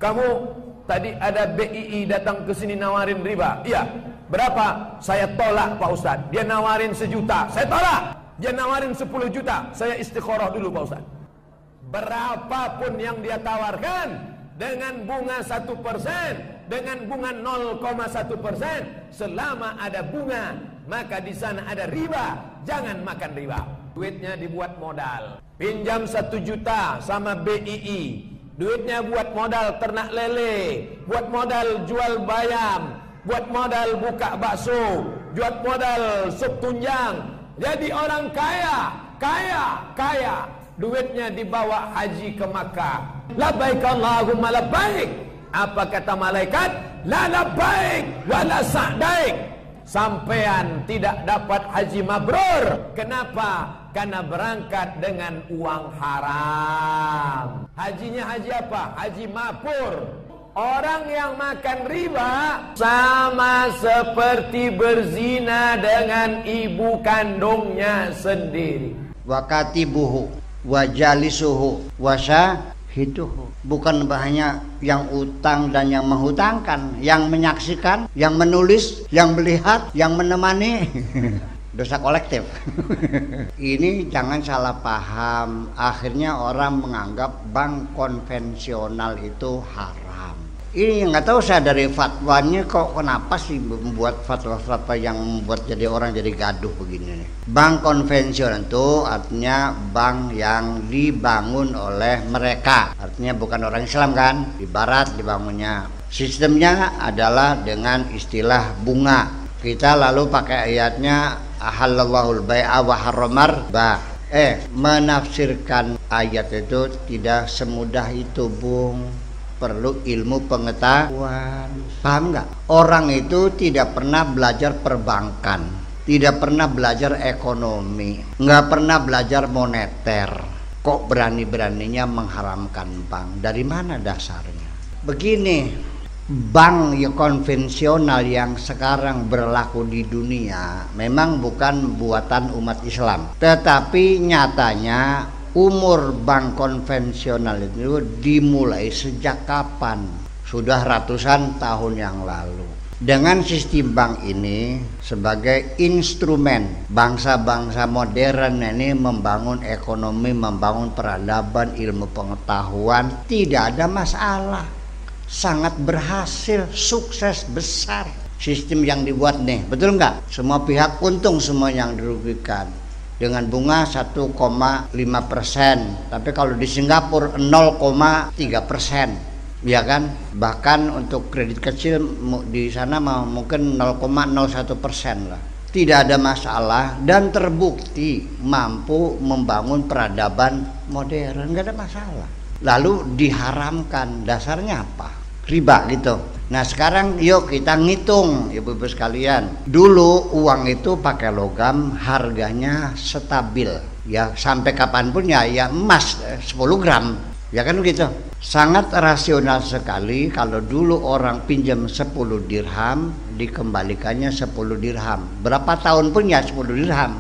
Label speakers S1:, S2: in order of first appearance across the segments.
S1: Kamu tadi ada BII datang ke sini nawarin riba. Iya. Berapa? Saya tolak Pak Ustadz. Dia nawarin 1 juta. Saya tolak. Dia nawarin 10 juta. Saya istikharah dulu Pak Ustadz. Berapapun yang dia tawarkan, dengan bunga 1%, dengan bunga 0,1%, selama ada bunga, maka di sana ada riba. Jangan makan riba. Duitnya dibuat modal. Pinjam 1 juta sama BII. Duitnya buat modal ternak lele, buat modal jual bayam, buat modal buka bakso, buat modal sup tunjang. Jadi orang kaya. Duitnya dibawa haji ke Makkah. Labbaik Allahumma labbaik. Apa kata malaikat? La labbaik wa la sa'daik. Sampean tidak dapat haji mabrur. Kenapa? Karena berangkat dengan uang haram. Hajinya haji apa? Haji mabur. Orang yang makan riba sama seperti berzina dengan ibu kandungnya sendiri.
S2: Wa katibuhu wa jalisuhu wa syahiduhu. Bukan hanya yang utang dan yang menghutangkan, yang menyaksikan, yang menulis, yang melihat, yang menemani. Dosa kolektif. Ini jangan salah paham. Akhirnya orang menganggap bank konvensional itu haram. Ini nggak tahu saya dari fatwanya kok kenapa sih membuat fatwa-fatwa yang membuat jadi orang jadi gaduh begini. Bank konvensional itu artinya bank yang dibangun oleh mereka. Artinya bukan orang Islam kan? Di Barat dibangunnya. Sistemnya adalah dengan istilah bunga. Kita lalu pakai ayatnya ahallallahul bai'a wa harramar riba. Menafsirkan ayat itu tidak semudah itu, Bung. Perlu ilmu pengetahuan. Paham nggak? Orang itu tidak pernah belajar perbankan, tidak pernah belajar ekonomi, nggak pernah belajar moneter. Kok berani-beraninya mengharamkan bank? Dari mana dasarnya? Begini, bank yang konvensional yang sekarang berlaku di dunia memang bukan buatan umat Islam, tetapi nyatanya umur bank konvensional itu dimulai sejak kapan? Sudah ratusan tahun yang lalu. Dengan sistem bank ini sebagai instrumen bangsa-bangsa modern ini membangun ekonomi, membangun peradaban, ilmu pengetahuan, tidak ada masalah. Sangat berhasil, sukses besar sistem yang dibuat nih, betul nggak? Semua pihak untung, semua yang dirugikan. Dengan bunga 1,5%, tapi kalau di Singapura 0,3%, ya kan? Bahkan untuk kredit kecil di sana mungkin 0,01% lah. Tidak ada masalah dan terbukti mampu membangun peradaban modern, nggak ada masalah. Lalu diharamkan, dasarnya apa? Riba gitu. Nah sekarang yuk kita ngitung ibu-ibu sekalian. Dulu uang itu pakai logam, harganya stabil. Ya sampai kapanpun ya emas 10 gram. Ya kan gitu. Sangat rasional sekali kalau dulu orang pinjam 10 dirham dikembalikannya 10 dirham. Berapa tahun pun ya 10 dirham.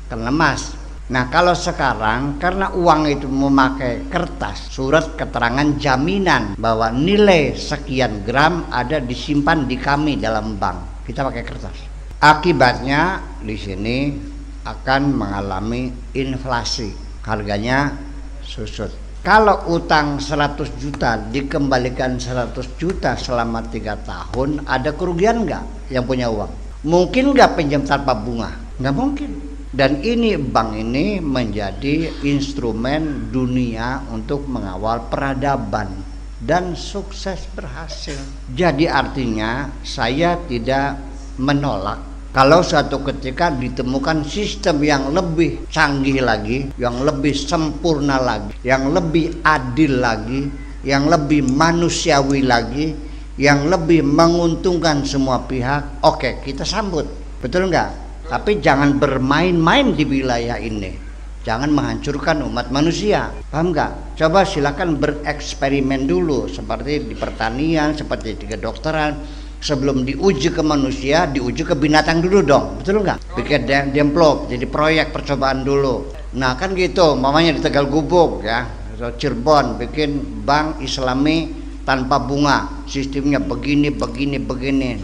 S2: Karena emas. Nah kalau sekarang karena uang itu memakai kertas, surat keterangan jaminan bahwa nilai sekian gram ada disimpan di kami dalam bank, kita pakai kertas. Akibatnya di sini akan mengalami inflasi, harganya susut. Kalau utang 100 juta dikembalikan 100 juta selama 3 tahun, ada kerugian nggak yang punya uang? Mungkin nggak pinjam tanpa bunga? Nggak mungkin. Dan ini bank ini menjadi instrumen dunia untuk mengawal peradaban dan sukses berhasil. Jadi artinya saya tidak menolak kalau suatu ketika ditemukan sistem yang lebih canggih lagi, yang lebih sempurna lagi, yang lebih adil lagi, yang lebih manusiawi lagi, yang lebih menguntungkan semua pihak. Oke, kita sambut. Betul nggak? Tapi jangan bermain-main di wilayah ini. Jangan menghancurkan umat manusia. Paham nggak? Coba silakan bereksperimen dulu. Seperti di pertanian, seperti di kedokteran. Sebelum diuji ke manusia, diuji ke binatang dulu dong. Betul nggak? Bikin develop, jadi proyek percobaan dulu. Nah kan gitu, mamanya di Tegal Gubuk ya, atau Cirebon bikin bank Islami tanpa bunga, sistemnya begini,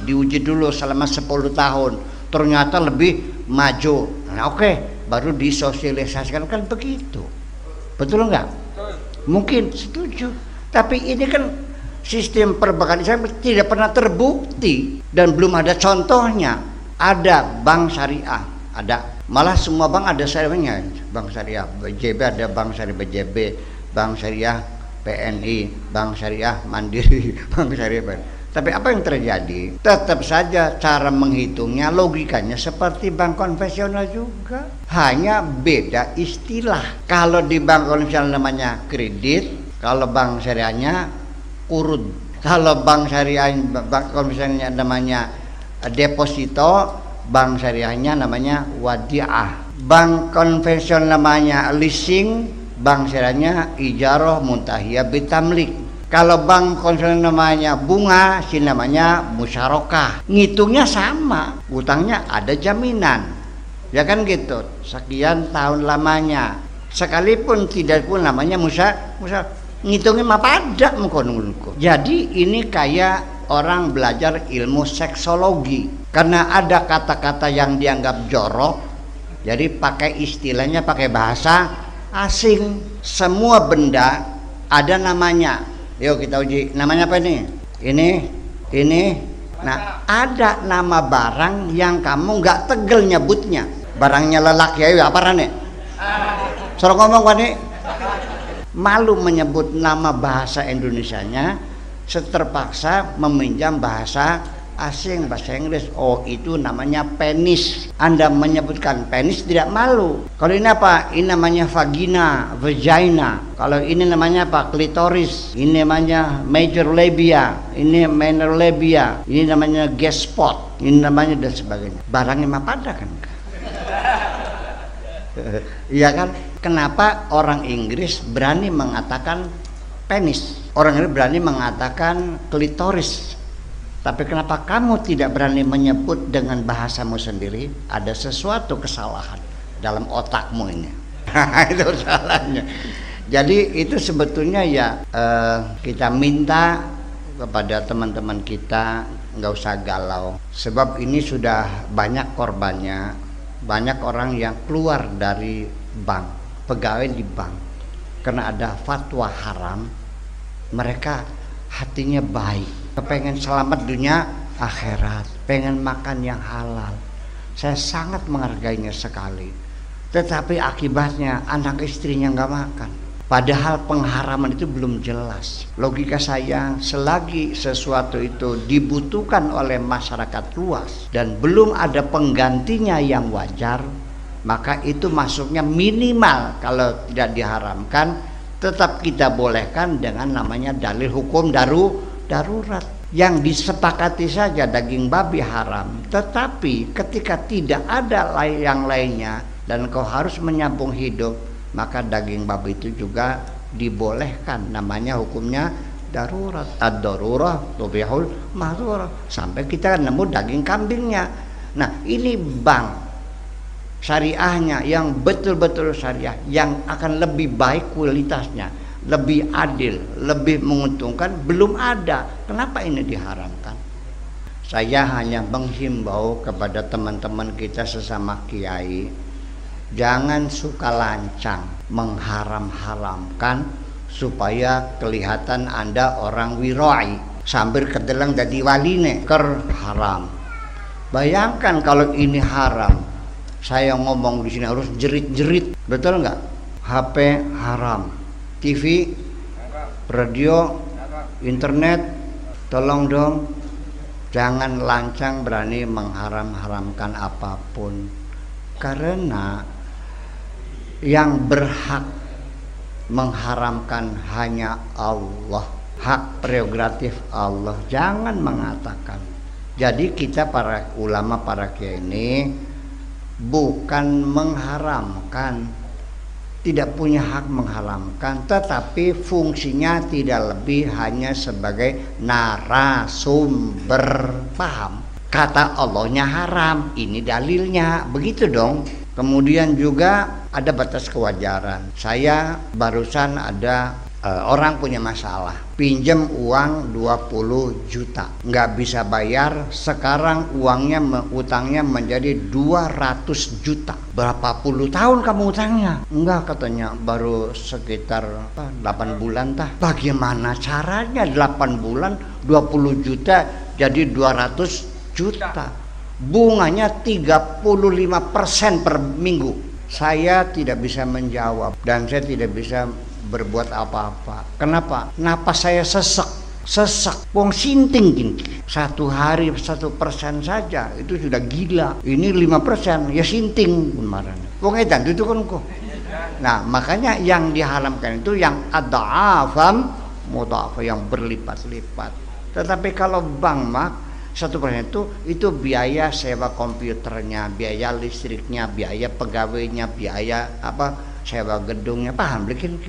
S2: diuji dulu selama 10 tahun, ternyata lebih maju. Nah, oke, baru disosialisasikan, kan begitu. Betul nggak? Mungkin setuju, tapi ini kan sistem perbankan Islam tidak pernah terbukti dan belum ada contohnya. Ada bank syariah, ada, malah semua bank ada syariahnya. Bank syariah BJB ada, bank syariah BJB, bank syariah PNI, bank syariah Mandiri, bank syariah BNI. Tapi apa yang terjadi? Tetap saja cara menghitungnya, logikanya seperti bank konvensional juga. Hanya beda istilah. Kalau di bank konvensional namanya kredit, kalau bank syariahnya urun. Kalau bank syariah, bank konvensionalnya namanya deposito, bank syariahnya namanya wadiah. Bank konvensional namanya leasing, bank syariahnya ijarah muntahiyah bitamlik. Kalau bank konvensional namanya bunga, sih namanya musyarakah. Ngitungnya sama, utangnya ada jaminan, ya kan gitu. Sekian tahun lamanya, sekalipun tidak pun namanya ngitungnya mah pada mengkono. Jadi ini kayak orang belajar ilmu seksologi, karena ada kata-kata yang dianggap jorok, jadi pakai istilahnya, pakai bahasa asing. Semua benda ada namanya. Yuk kita uji, namanya apa ini? Ini. Nah, ada nama barang yang kamu nggak tegel nyebutnya. Barangnya lelaki ya, apa rane? Suruh ngomong wani. Malu menyebut nama bahasa Indonesianya, terpaksa meminjam bahasa asing, bahasa Inggris. Oh, itu namanya penis. Anda menyebutkan penis tidak malu. Kalau ini apa? Ini namanya vagina, vagina. Kalau ini namanya apa? Klitoris. Ini namanya major labia. Ini minor labia. Ini namanya gas spot. Ini namanya dan sebagainya. Barangnya mah pada kan? Iya kan? Kenapa orang Inggris berani mengatakan penis? Orang Inggris berani mengatakan klitoris. Tapi kenapa kamu tidak berani menyebut dengan bahasamu sendiri? Ada sesuatu kesalahan dalam otakmu ini. Itu salahnya. Jadi itu sebetulnya ya kita minta kepada teman-teman kita nggak usah galau. Sebab ini sudah banyak korbannya. Banyak orang yang keluar dari bank, pegawai di bank, karena ada fatwa haram. Mereka hatinya baik, kepengen selamat dunia akhirat, pengen makan yang halal. Saya sangat menghargainya sekali. Tetapi akibatnya anak istrinya nggak makan. Padahal pengharaman itu belum jelas. Logika saya, selagi sesuatu itu dibutuhkan oleh masyarakat luas dan belum ada penggantinya yang wajar, maka itu masuknya minimal. Kalau tidak diharamkan, tetap kita bolehkan dengan namanya dalil hukum darurat. Yang disepakati saja daging babi haram, tetapi ketika tidak ada yang lainnya dan kau harus menyambung hidup, maka daging babi itu juga dibolehkan. Namanya hukumnya darurat. Ad-darurah tubihul mahdzurah. Sampai kita nemu daging kambingnya. Nah, ini bank syariahnya yang betul-betul syariah, yang akan lebih baik kualitasnya, lebih adil, lebih menguntungkan, belum ada. Kenapa ini diharamkan? Saya hanya menghimbau kepada teman-teman kita sesama kiai, jangan suka lancang mengharam-haramkan supaya kelihatan Anda orang wirai, sambil kedelang jadi waline ker haram. Bayangkan kalau ini haram, saya ngomong di sini harus jerit-jerit, betul nggak? HP haram, TV, radio, internet, tolong dong, jangan lancang berani mengharam-haramkan apapun, karena yang berhak mengharamkan hanya Allah, hak prerogatif Allah. Jangan mengatakan. Jadi kita para ulama, para kiai ini bukan mengharamkan, tidak punya hak mengharamkan, tetapi fungsinya tidak lebih hanya sebagai narasumber. Paham? Kata Allahnya haram, ini dalilnya, begitu dong. Kemudian juga ada batas kewajaran. Saya barusan ada orang punya masalah, pinjam uang 20 juta, nggak bisa bayar, sekarang utangnya menjadi 200 juta. Berapa puluh tahun kamu utangnya? Enggak, katanya baru sekitar 8 bulan tah. Bagaimana caranya 8 bulan 20 juta jadi 200 juta? Bunganya 35% per minggu. Saya tidak bisa menjawab dan saya tidak bisa berbuat apa-apa. Kenapa? Napas saya sesak, wong sinting gini. Satu hari 1% saja itu sudah gila. Ini 5% ya sinting kemarin. Wong edan itu kan kok. Nah, makanya yang diharamkan itu yang adhafam mudhaf, yang berlipat-lipat. Tetapi kalau bank mah 1% itu biaya sewa komputernya, biaya listriknya, biaya pegawainya, biaya sewa gedungnya, paham bikin.